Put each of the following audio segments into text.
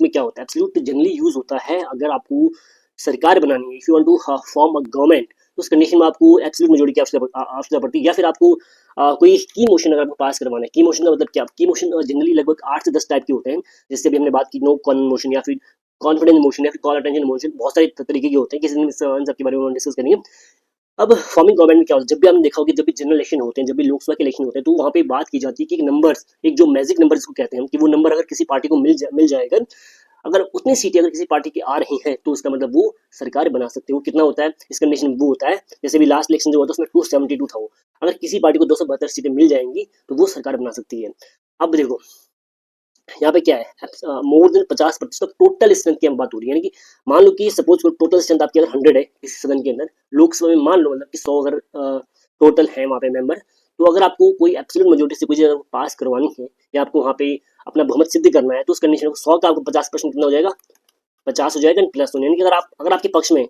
में क्या होता है, एब्सोल्यूट जनरली यूज होता है अगर आपको सरकार बनानी है, if you want to form a government, तो उस कंडीशन में आपको एब्सोल्यूट मेजोरिटी की आवश्यकता पड़ती है, या फिर आपको कोई की मोशन अगर आपको पास करवाना है। की मोशन का मतलब क्या, की मोशन जनरली लगभग 8 से 10 टाइप के होते हैं, जैसे अभी हमने बात की नो कॉन मोशन या फिर कॉन्फिडेंस मोशन या फिर कॉल अटेंशन मोशन, बहुत सारे तरीके के होते हैं, किसी दिन सबके बारे में डिस्कस करेंगे। अब फॉर्मिंग गवर्नमेंट में क्या होता है, जब भी आपने देखा होगा, जब भी जनरल इलेक्शन होते हैं, जब भी लोकसभा के इलेक्शन होते हैं, तो वहाँ पे बात की जाती है कि नंबर्स, एक जो मैजिक नंबर जिसको कहते हैं कि वो नंबर अगर किसी पार्टी को मिल जाएगा, अगर उतनी सीटें अगर किसी पार्टी की आ रही हैं, तो उसका मतलब वो सरकार बना सकते हैं। वो कितना होता है, इस कंडीशन में वो होता है, जैसे भी लास्ट इलेक्शन जो हुआ था उसमें 272 था वो, अगर किसी पार्टी को 272 सीटें मिल जाएंगी तो वो सरकार बना सकती है। अब देखो यहाँ पे क्या है, मोर देन 50% टोटल स्ट्रेंथ की हम बात हो रही है, यानी कि मान लो कि सपोज टोटल स्ट्रेंथ आपकी अगर 100 है किसी सदन के अंदर, लोकसभा में मान लो मतलब कि 100 अगर टोटल है वहाँ पे मेंबर, तो अगर आपको कोई एब्सोल्यूट मेजोरिटी से कोई चीज अगर पास करवानी है या आपको वहाँ पे अपना बहुमत सिद्ध करना है, तो उस कंडीशन में 100 का आपको 50% कितना हो जाएगा, 50 हो जाएगा प्लस वन, यानी कि अगर आपके पक्ष में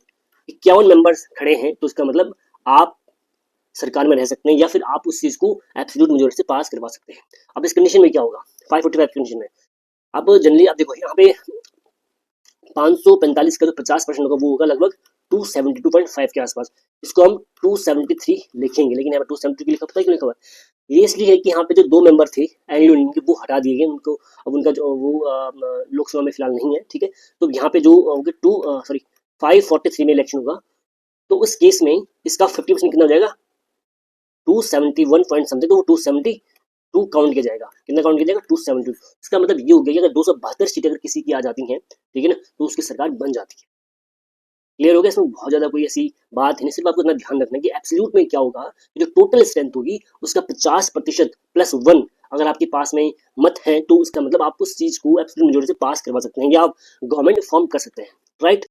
51 मेंबर्स खड़े हैं, तो इसका मतलब आप सरकार में रह सकते हैं, या फिर आप उस चीज को एब्सोल्यूट मेजोरिटी से पास करवा सकते हैं। अब इस कंडीशन में क्या होगा, 545 कंडीशन में, अब जनरली आप देखो यहाँ पे 545 का जो 50% होगा वो होगा लगभग 272.5 के आसपास, इसको हम 273 लिखेंगे, लेकिन यहाँ पे 273 लिखा, पता है क्यों लिखा हुआ है, ये इसलिए है कि यहाँ पे जो दो मेंबर थे एंग्लो यूनियन के वो हटा दिए गए, उनको अब उनका जो वो लोकसभा में फिलहाल नहीं है, ठीक है। तो यहाँ पे जो होंगे 543 में इलेक्शन होगा, तो उस केस में इसका 50% कितना हो जाएगा, 271 पॉइंट समथिंग, तो वो 272 काउंट किया जाएगा, कितना काउंट किया जाएगा, 272। इसका मतलब ये हो गया कि अगर 272 सीटें अगर किसी की आ जाती हैं, ठीक है ना, तो उसकी सरकार बन जाती है। क्लियर हो गया, इसमें बहुत ज्यादा कोई ऐसी बात नहीं, सिर्फ आपको इतना ध्यान रखना है कि एब्सोल्यूट में क्या होगा, जो टोटल स्ट्रेंथ होगी उसका 50% प्लस 1 अगर आपके पास में मत है, तो उसका मतलब आप उस चीज को एब्सोल्यूट मेजोरिटी से पास करवा सकते हैं या आप गवर्नमेंट फॉर्म कर सकते हैं, राइट।